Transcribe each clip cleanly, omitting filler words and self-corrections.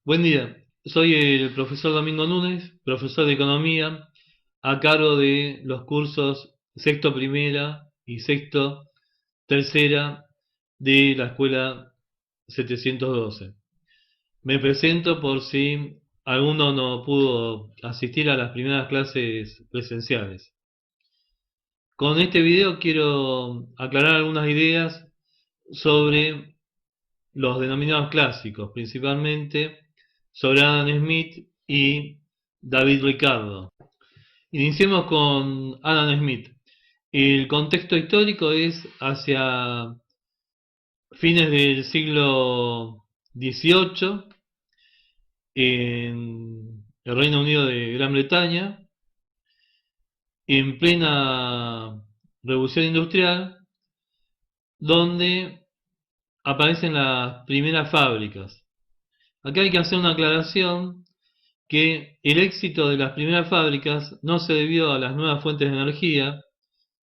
Buen día, soy el profesor Domingo Núñez, profesor de Economía, a cargo de los cursos sexto primera y sexto tercera de la escuela 712. Me presento por si alguno no pudo asistir a las primeras clases presenciales. Con este video quiero aclarar algunas ideas sobre los denominados clásicos, principalmente sobre Adam Smith y David Ricardo. Iniciemos con Adam Smith. El contexto histórico es hacia fines del siglo XVIII en el Reino Unido de Gran Bretaña, en plena revolución industrial, donde aparecen las primeras fábricas. Acá hay que hacer una aclaración que el éxito de las primeras fábricas no se debió a las nuevas fuentes de energía.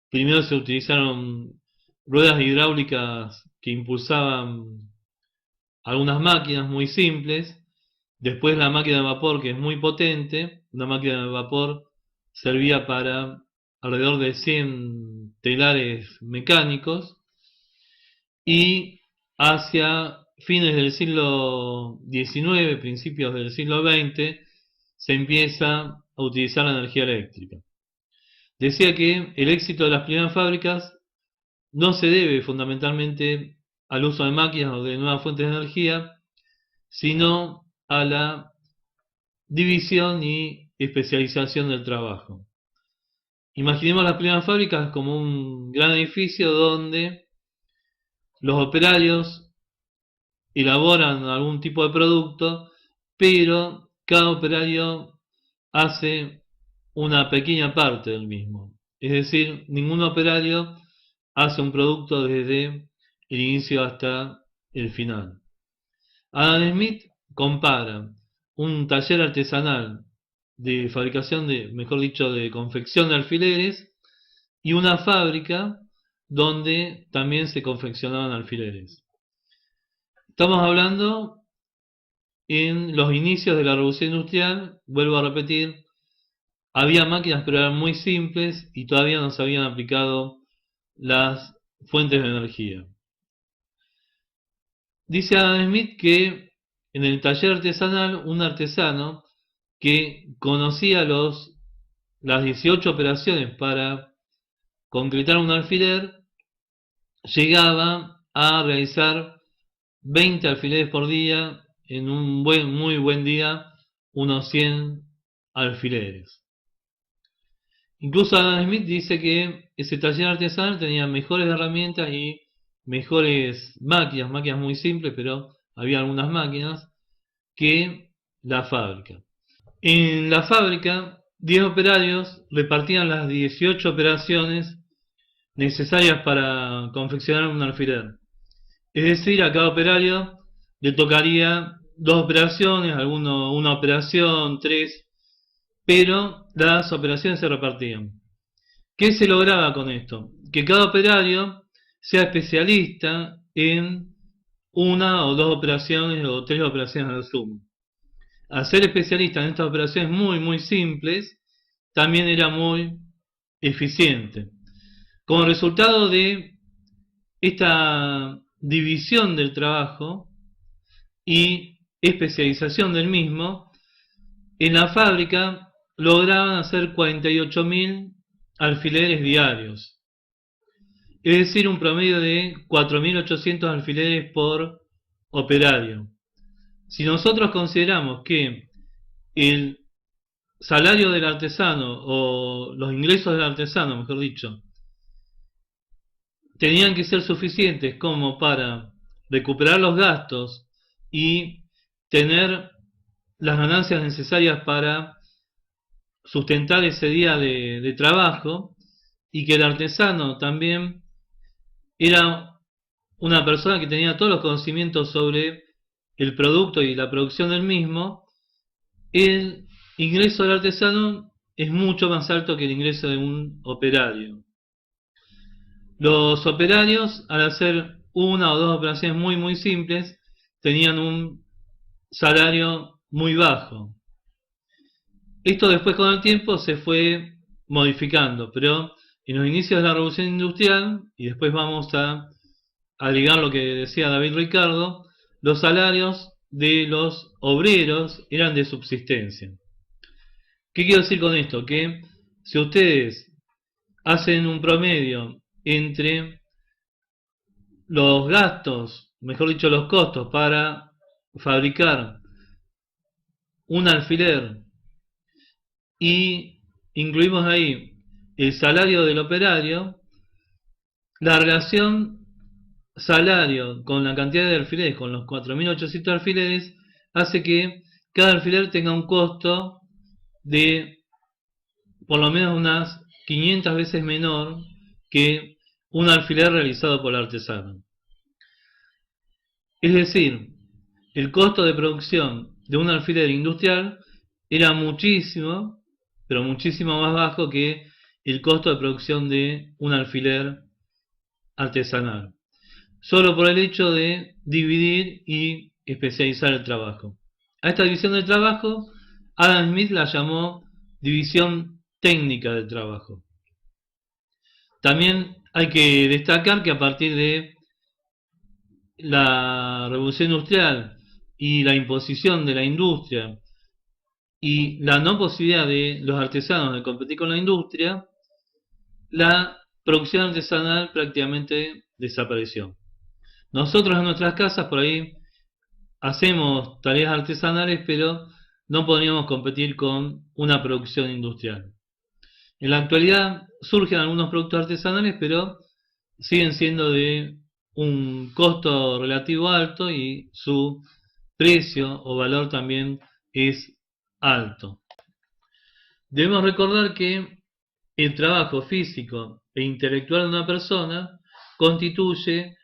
Primero se utilizaron ruedas hidráulicas que impulsaban algunas máquinas muy simples, después la máquina de vapor, que es muy potente. Una máquina de vapor servía para alrededor de 100 telares mecánicos, y hacia fines del siglo XIX, principios del siglo XX, se empieza a utilizar la energía eléctrica. Decía que el éxito de las primeras fábricas no se debe fundamentalmente al uso de máquinas o de nuevas fuentes de energía, sino a la división y especialización del trabajo. Imaginemos las primeras fábricas como un gran edificio donde los operarios elaboran algún tipo de producto, pero cada operario hace una pequeña parte del mismo. Es decir, ningún operario hace un producto desde el inicio hasta el final. Adam Smith compara un taller artesanal de fabricación de, mejor dicho, de confección de alfileres, y una fábrica donde también se confeccionaban alfileres. Estamos hablando en los inicios de la revolución industrial. Vuelvo a repetir, había máquinas pero eran muy simples y todavía no se habían aplicado las fuentes de energía. Dice Adam Smith que en el taller artesanal un artesano que conocía las 18 operaciones para concretar un alfiler llegaba a realizar 20 alfileres por día, en un muy buen día, unos 100 alfileres. Incluso Adam Smith dice que ese taller artesanal tenía mejores herramientas y mejores máquinas muy simples, pero había algunas máquinas, que la fábrica. En la fábrica, 10 operarios repartían las 18 operaciones necesarias para confeccionar un alfiler. Es decir, a cada operario le tocaría dos operaciones, una operación, tres, pero las operaciones se repartían. ¿Qué se lograba con esto? Que cada operario sea especialista en una o dos operaciones o tres operaciones al sumo. Al ser especialista en estas operaciones muy simples, también era muy eficiente. Como resultado de esta división del trabajo y especialización del mismo, en la fábrica lograban hacer 48.000 alfileres diarios, es decir, un promedio de 4.800 alfileres por operario. Si nosotros consideramos que el salario del artesano, o los ingresos del artesano, mejor dicho, tenían que ser suficientes como para recuperar los gastos y tener las ganancias necesarias para sustentar ese día de trabajo, y que el artesano también era una persona que tenía todos los conocimientos sobre el producto y la producción del mismo, el ingreso del artesano es mucho más alto que el ingreso de un operario. Los operarios, al hacer una o dos operaciones muy simples, tenían un salario muy bajo. Esto después con el tiempo se fue modificando, pero en los inicios de la revolución industrial, y después vamos a ligar lo que decía David Ricardo, los salarios de los obreros eran de subsistencia. ¿Qué quiero decir con esto? Que si ustedes hacen un promedio entre los gastos, mejor dicho los costos para fabricar un alfiler y incluimos ahí el salario del operario, la relación salario con la cantidad de alfileres, con los 4.800 alfileres, hace que cada alfiler tenga un costo de por lo menos unas 500 veces menor que un alfiler realizado por el artesano. Es decir, el costo de producción de un alfiler industrial era muchísimo, pero muchísimo más bajo que el costo de producción de un alfiler artesanal, solo por el hecho de dividir y especializar el trabajo. A esta división del trabajo, Adam Smith la llamó división técnica del trabajo. También hay que destacar que a partir de la revolución industrial y la imposición de la industria y la no posibilidad de los artesanos de competir con la industria, la producción artesanal prácticamente desapareció. Nosotros en nuestras casas por ahí hacemos tareas artesanales, pero no podríamos competir con una producción industrial. En la actualidad surgen algunos productos artesanales, pero siguen siendo de un costo relativo alto y su precio o valor también es alto. Debemos recordar que el trabajo físico e intelectual de una persona constituye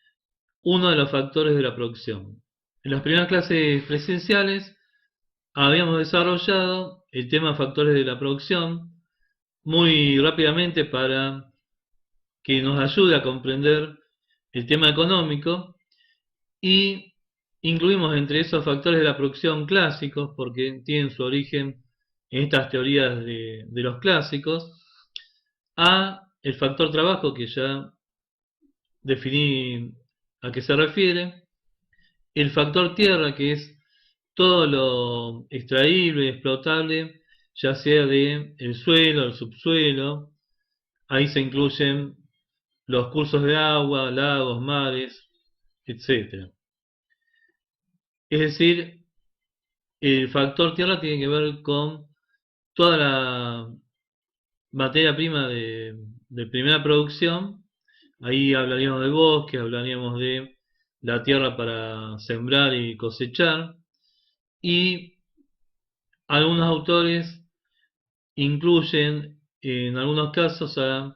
uno de los factores de la producción. En las primeras clases presenciales habíamos desarrollado el tema factores de la producción muy rápidamente para que nos ayude a comprender el tema económico y incluimos entre esos factores de la producción clásicos porque tienen su origen en estas teorías de los clásicos a el factor trabajo que ya definí a qué se refiere, el factor tierra que es todo lo extraíble y explotable, ya sea de el suelo, el subsuelo, ahí se incluyen los cursos de agua, lagos, mares, etc. Es decir, el factor tierra tiene que ver con toda la materia prima de primera producción. Ahí hablaríamos de bosque, hablaríamos de la tierra para sembrar y cosechar. Y algunos autores incluyen en algunos casos a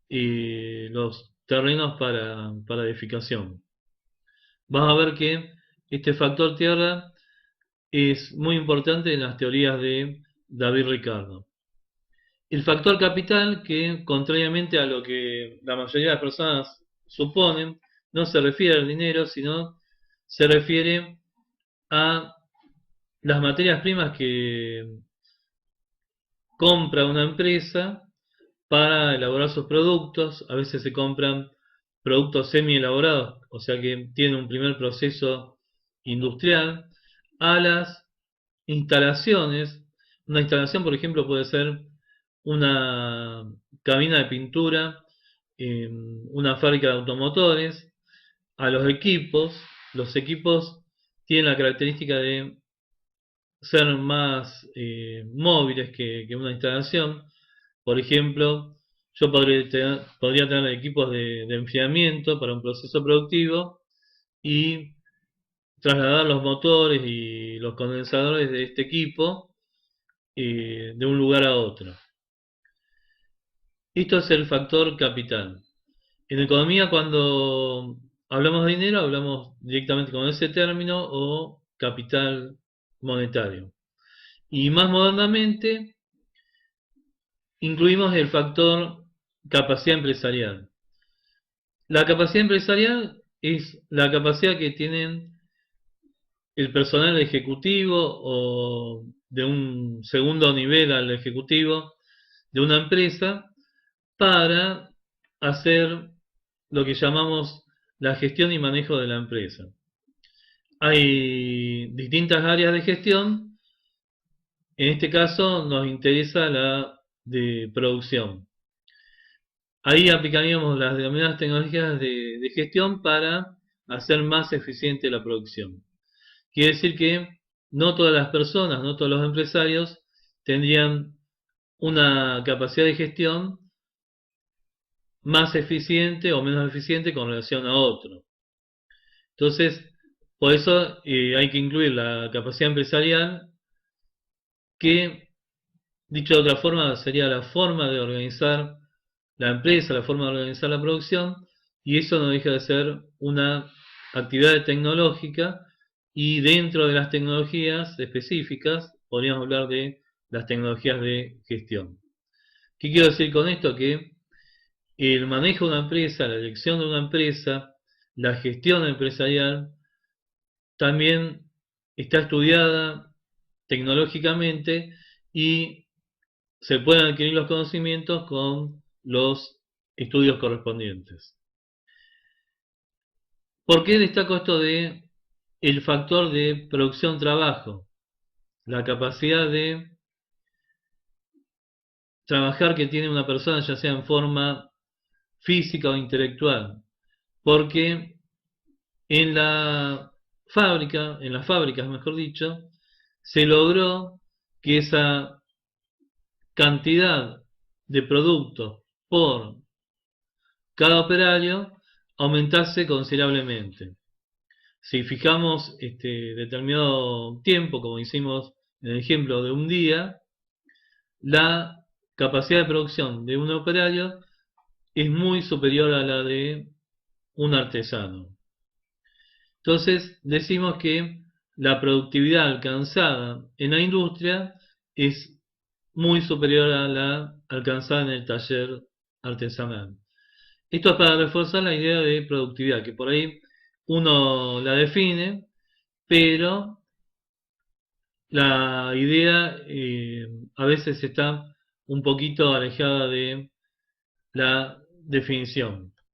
los terrenos para edificación. Vas a ver que este factor tierra es muy importante en las teorías de David Ricardo. El factor capital, que contrariamente a lo que la mayoría de las personas suponen, no se refiere al dinero, sino se refiere a las materias primas que compra una empresa para elaborar sus productos. A veces se compran productos semi elaborados, o sea que tienen un primer proceso industrial, a las instalaciones. Una instalación, por ejemplo, puede ser una cabina de pintura, una fábrica de automotores, a los equipos. Los equipos tienen la característica de ser más móviles que una instalación. Por ejemplo, yo podría tener equipos de enfriamiento para un proceso productivo y trasladar los motores y los condensadores de este equipo de un lugar a otro. Esto es el factor capital. En economía, cuando hablamos de dinero, hablamos directamente con ese término o capital monetario. Y más modernamente, incluimos el factor capacidad empresarial. La capacidad empresarial es la capacidad que tienen el personal ejecutivo o de un segundo nivel al ejecutivo de una empresa para hacer lo que llamamos la gestión y manejo de la empresa. Hay distintas áreas de gestión. En este caso nos interesa la de producción. Ahí aplicaríamos las denominadas tecnologías de gestión para hacer más eficiente la producción. Quiere decir que no todas las personas, no todos los empresarios tendrían una capacidad de gestión más eficiente o menos eficiente con relación a otro. Entonces, por eso hay que incluir la capacidad empresarial, que, dicho de otra forma, sería la forma de organizar la empresa, la forma de organizar la producción, y eso no deja de ser una actividad tecnológica, y dentro de las tecnologías específicas podríamos hablar de las tecnologías de gestión. ¿Qué quiero decir con esto? Que el manejo de una empresa, la elección de una empresa, la gestión empresarial, también está estudiada tecnológicamente y se pueden adquirir los conocimientos con los estudios correspondientes. ¿Por qué destaco esto de el factor de producción-trabajo? La capacidad de trabajar que tiene una persona, ya sea en forma física o intelectual. Porque en la fábrica, en las fábricas mejor dicho, se logró que esa cantidad de productos por cada operario aumentase considerablemente. Si fijamos determinado tiempo, como hicimos en el ejemplo de un día, la capacidad de producción de un operario es muy superior a la de un artesano. Entonces decimos que la productividad alcanzada en la industria es muy superior a la alcanzada en el taller artesanal. Esto es para reforzar la idea de productividad, que por ahí uno la define, pero la idea a veces está un poquito alejada de la definición.